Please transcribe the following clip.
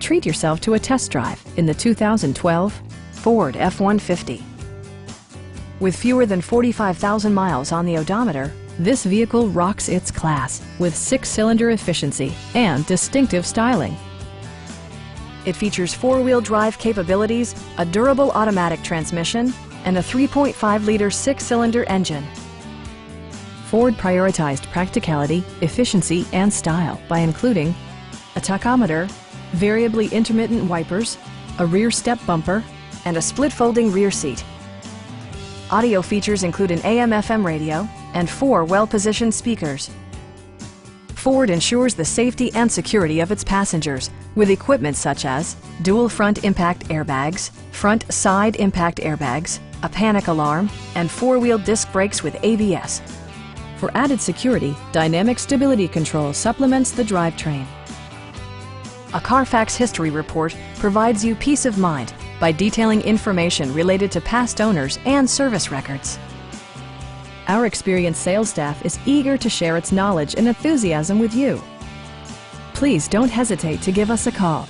treat yourself to a test drive in the 2012 Ford F-150. With fewer than 45,000 miles on the odometer, this vehicle rocks its class with 6-cylinder efficiency and distinctive styling. It features 4-wheel drive capabilities, a durable automatic transmission, and a 3.5-liter 6-cylinder engine. Ford prioritized practicality, efficiency, and style by including a tachometer, variably intermittent wipers, a rear step bumper, and a split-folding rear seat. Audio features include an AM/FM radio and 4 well-positioned speakers. Ford ensures the safety and security of its passengers with equipment such as dual front impact airbags, front side impact airbags, a panic alarm, and 4-wheel disc brakes with ABS. For added security, Dynamic Stability Control supplements the drivetrain. A Carfax history report provides you peace of mind by detailing information related to past owners and service records. Our experienced sales staff is eager to share its knowledge and enthusiasm with you. Please don't hesitate to give us a call.